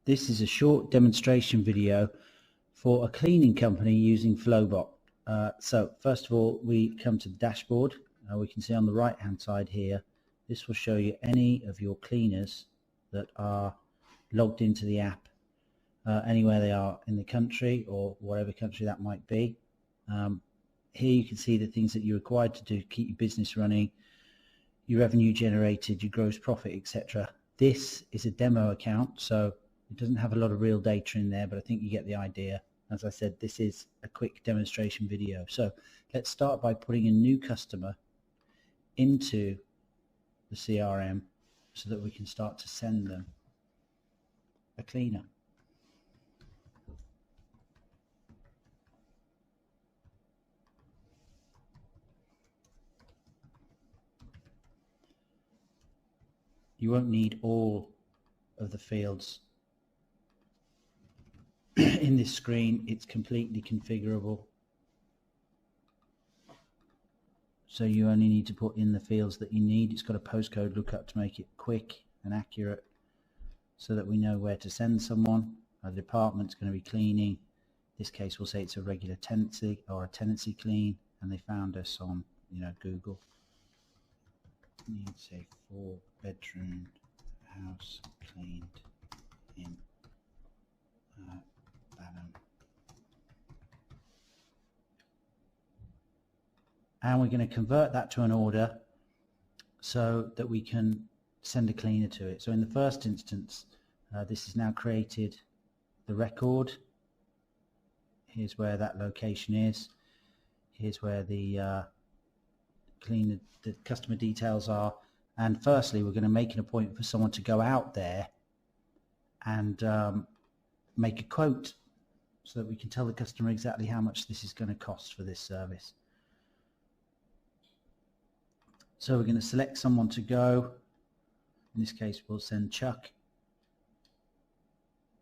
This is a short demonstration video for a cleaning company using Flobot. So first of all, we come to the dashboard. We can see on the right hand side here, this will show you any of your cleaners that are logged into the app, anywhere they are in the country or whatever country that might be. Here you can see the things that you're required to do to keep your business running, your revenue generated, your gross profit, etc. This is a demo account, so it doesn't have a lot of real data in there, but I think you get the idea. As I said, this is a quick demonstration video. So let's start by putting a new customer into the CRM so that we can start to send them a cleaner. You won't need all of the fields in this screen. It's completely configurable. So you only need to put in the fields that you need. It's got a postcode lookup to make it quick and accurate so that we know where to send someone. Our department's going to be cleaning. In this case, we'll say it's a regular tenancy or a tenancy clean, and they found us on, Google. Needs a 4-bedroom house cleaned in Balham. And we're going to convert that to an order so that we can send a cleaner to it. So in the first instance, this has now created the record. Here's where that location is. Here's where the the customer details are. And firstly, we're going to make an appointment for someone to go out there and make a quote so that we can tell the customer exactly how much this is going to cost for this service. So we're going to select someone to go. In this case, we'll send Chuck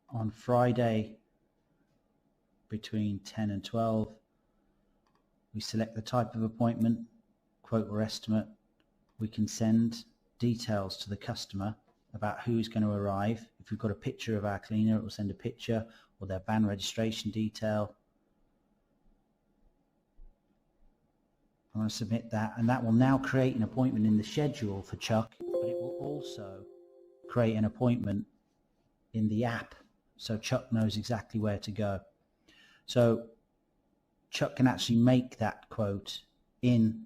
on Friday between 10 and 12. We select the type of appointment, quote or estimate. We can send details to the customer about who's going to arrive. If we've got a picture of our cleaner, it will send a picture, or their van registration detail. I'm going to submit that, and that will now create an appointment in the schedule for Chuck, but it will also create an appointment in the app so Chuck knows exactly where to go. So Chuck can actually make that quote in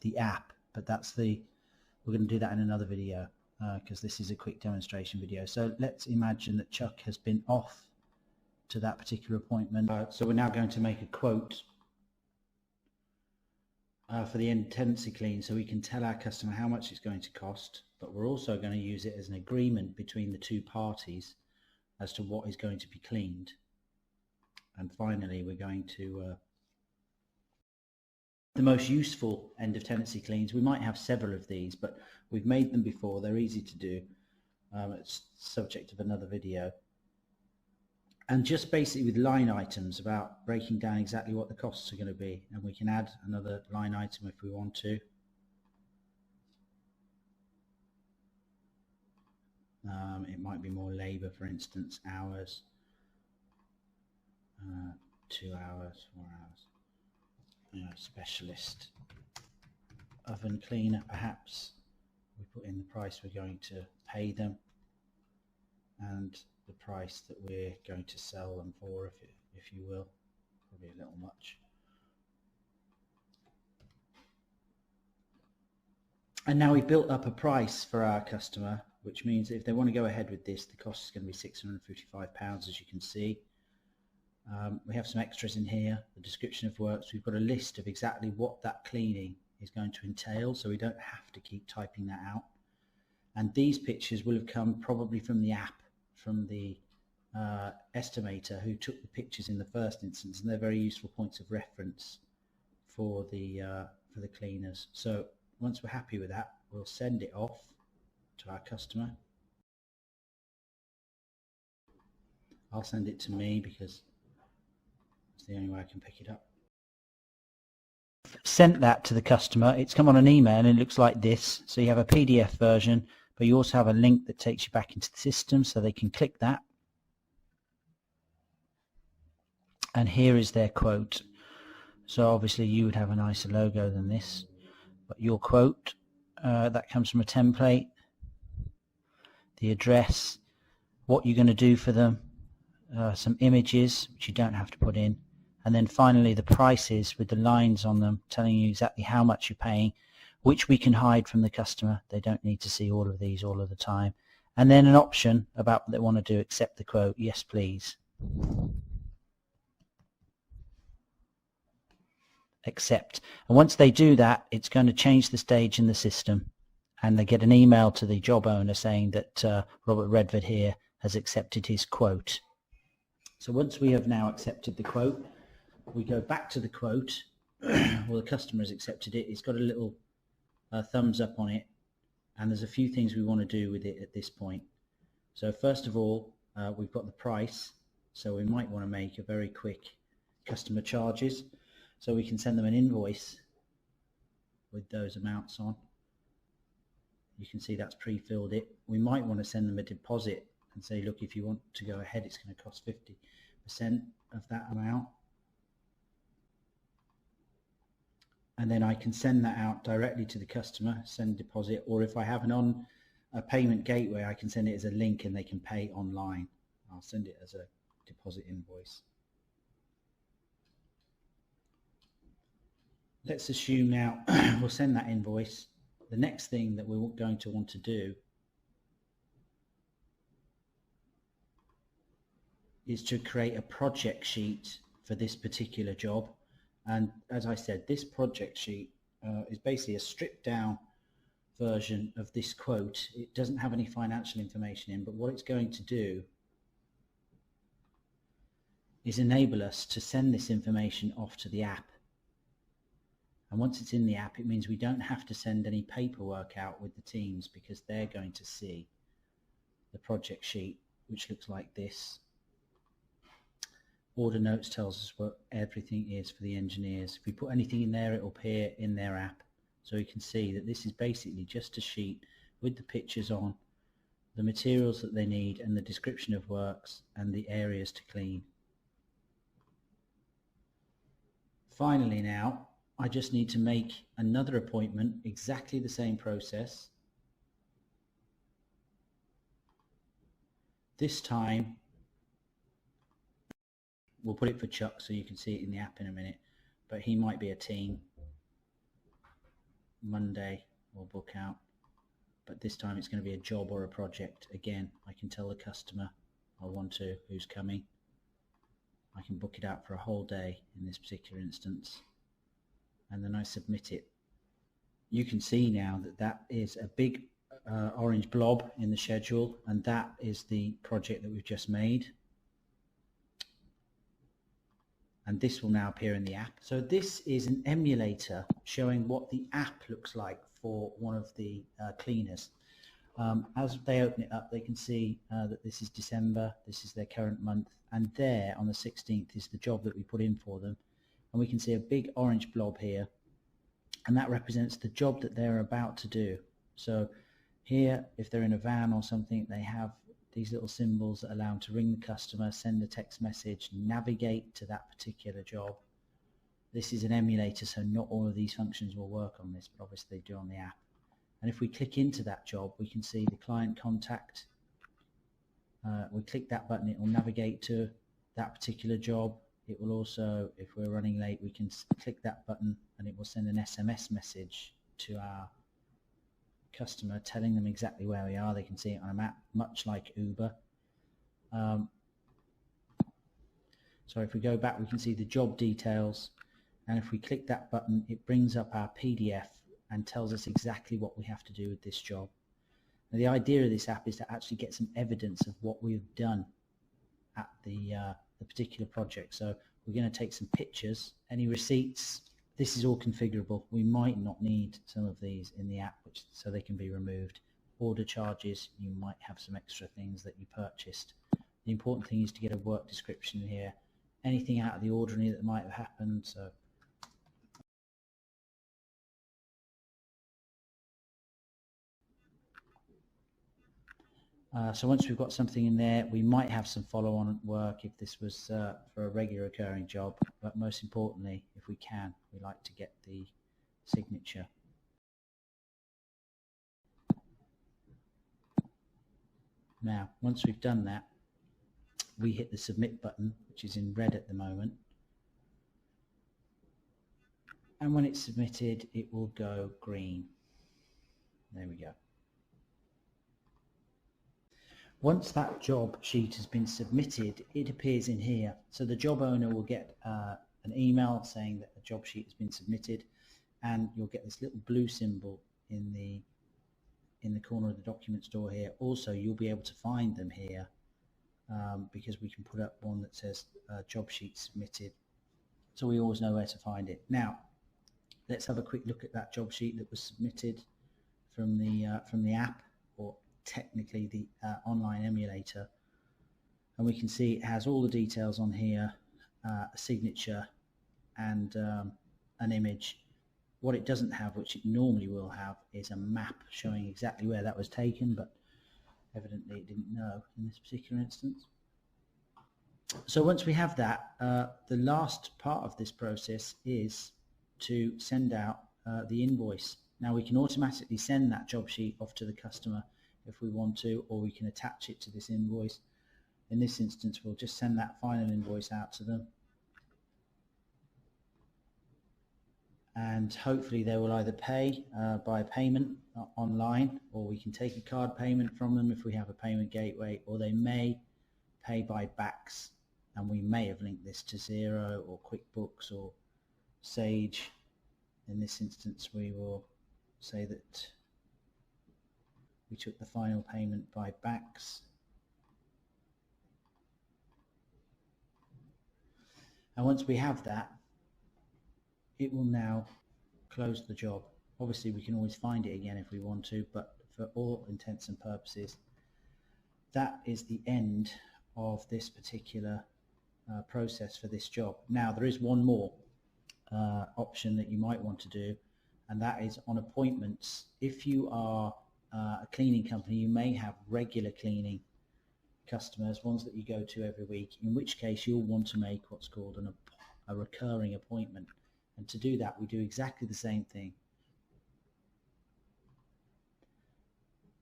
the app, but we're going to do that in another video because this is a quick demonstration video. So let's imagine that Chuck has been off to that particular appointment. So we're now going to make a quote for the end tenancy clean, so we can tell our customer how much it's going to cost, but we're also going to use it as an agreement between the two parties as to what is going to be cleaned. And finally, we're going to the most useful end of tenancy cleans. We might have several of these, but we've made them before. They're easy to do. It's subject of another video. And just basically with line items about breaking down exactly what the costs are going to be. And we can add another line item if we want to. It might be more labor, for instance, hours, 2 hours, 4 hours. Specialist oven cleaner, perhaps. We put in the price we're going to pay them and the price that we're going to sell them for, if you will. Probably a little much. And now we've built up a price for our customer, which means that if they want to go ahead with this, the cost is going to be £655, as you can see. We have some extras in here, the description of works. We've got a list of exactly what that cleaning is going to entail, so we don't have to keep typing that out. And these pictures will have come probably from the app, from the estimator who took the pictures in the first instance, and they're very useful points of reference for the cleaners. So once we're happy with that, we'll send it off to our customer. I'll send it to me because it's the only way I can pick it up. Sent that to the customer. It's come on an email and it looks like this. So you have a PDF version, but you also have a link that takes you back into the system, so they can click that and here is their quote. So obviously you would have a nicer logo than this, but your quote, that comes from a template, the address, what you're going to do for them, some images which you don't have to put in, and then finally the prices with the lines on them telling you exactly how much you're paying, which we can hide from the customer. They don't need to see all of these all of the time. And then an option about what they want to do: accept the quote, yes please. Accept. And once they do that, it's going to change the stage in the system, and they get an email to the job owner saying that Robert Redford here has accepted his quote. So once we have now accepted the quote, we go back to the quote. Well, the customer has accepted it. It's got a little thumbs up on it, and there's a few things we want to do with it at this point. So first of all, we've got the price, so we might want to make a very quick customer charges, so we can send them an invoice with those amounts on. You can see that's pre-filled it. We might want to send them a deposit and say, look, if you want to go ahead, it's going to cost 50% of that amount. And then I can send that out directly to the customer, send deposit, or if I have a payment gateway, I can send it as a link and they can pay online. I'll send it as a deposit invoice. Let's assume now we'll send that invoice. The next thing that we're going to want to do is to create a project sheet for this particular job. And as I said, this project sheet is basically a stripped down version of this quote. It doesn't have any financial information in, but what it's going to do is enable us to send this information off to the app. And once it's in the app, it means we don't have to send any paperwork out with the teams, because they're going to see the project sheet, which looks like this. Order notes tells us what everything is for the engineers. If we put anything in there, it will appear in their app. So you can see that this is basically just a sheet with the pictures on, the materials that they need, and the description of works and the areas to clean. Finally now, I just need to make another appointment, exactly the same process. This time, we'll put it for Chuck so you can see it in the app in a minute, but he might be a team. Monday we'll book out, but this time it's going to be a job or a project. Again, I can tell the customer I want to, who's coming. I can book it out for a whole day in this particular instance, and then I submit it. You can see now that that is a big orange blob in the schedule, and that is the project that we've just made. And this will now appear in the app. So this is an emulator showing what the app looks like for one of the cleaners. As they open it up, they can see that this is December, this is their current month, and there on the 16th is the job that we put in for them. And we can see a big orange blob here, and that represents the job that they're about to do. So here, if they're in a van or something, they have these little symbols that allow them to ring the customer, send a text message, navigate to that particular job. This is an emulator, so not all of these functions will work on this, but obviously they do on the app. And if we click into that job, we can see the client contact. We click that button, it will navigate to that particular job. It will also, if we're running late, we can click that button and it will send an SMS message to our customer telling them exactly where we are. They can see it on a map, much like Uber. So if we go back, we can see the job details, and if we click that button, it brings up our PDF and tells us exactly what we have to do with this job. Now, the idea of this app is to actually get some evidence of what we've done at the particular project. So we're going to take some pictures, any receipts. This is all configurable. We might not need some of these in the app, so they can be removed. Order charges, you might have some extra things that you purchased. The important thing is to get a work description here. Anything out of the ordinary that might have happened. So So once we've got something in there, we might have some follow-on work if this was for a regular occurring job, but most importantly, if we can, we like to get the signature. Now, once we've done that, we hit the submit button, which is in red at the moment. And when it's submitted, it will go green. There we go. Once that job sheet has been submitted, it appears in here. So the job owner will get an email saying that the job sheet has been submitted, and you'll get this little blue symbol in the corner of the document store here. Also, you'll be able to find them here because we can put up one that says job sheet submitted, so we always know where to find it. Now, let's have a quick look at that job sheet that was submitted from the app, or technically the online emulator, and we can see it has all the details on here, a signature and an image. What it doesn't have, which it normally will have, is a map showing exactly where that was taken, but evidently it didn't know in this particular instance. So once we have that, the last part of this process is to send out the invoice. Now, we can automatically send that job sheet off to the customer if we want to, or we can attach it to this invoice. In this instance, we'll just send that final invoice out to them, and hopefully they will either pay by payment online, or we can take a card payment from them if we have a payment gateway, or they may pay by backs, and we may have linked this to Xero or QuickBooks or Sage. In this instance, we will say that we took the final payment by backs. And once we have that, it will now close the job. Obviously, we can always find it again if we want to, but for all intents and purposes, that is the end of this particular process for this job. Now, there is one more option that you might want to do, and that is on appointments. If you are a cleaning company, you may have regular cleaning customers, ones that you go to every week, in which case you'll want to make what's called a recurring appointment. And to do that, we do exactly the same thing.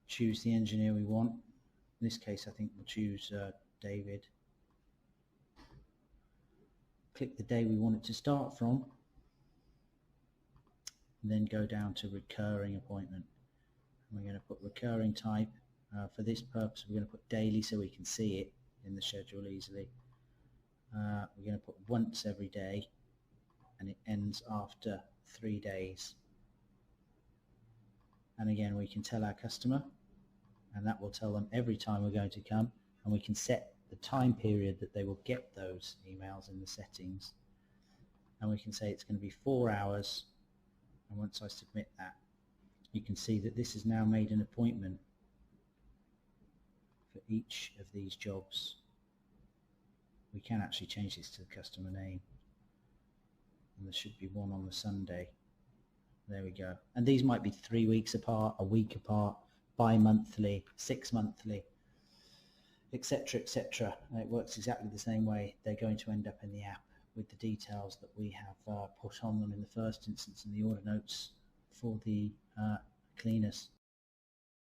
Choose the engineer we want. In this case, I think we'll choose David. Click the day we want it to start from, and then go down to recurring appointment. And we're going to put recurring type. For this purpose, we're going to put daily so we can see it in the schedule easily. We're going to put once every day, and it ends after 3 days. And again, we can tell our customer, and that will tell them every time we're going to come, and we can set the time period that they will get those emails in the settings, and we can say it's going to be 4 hours. And once I submit that, you can see that this has now made an appointment for each of these jobs. We can actually change this to the customer name, and there should be one on the Sunday. There we go. And these might be 3 weeks apart, a week apart, bi-monthly, 6 monthly, etc., etc. It works exactly the same way. They're going to end up in the app with the details that we have put on them in the first instance in the order notes for the cleaners.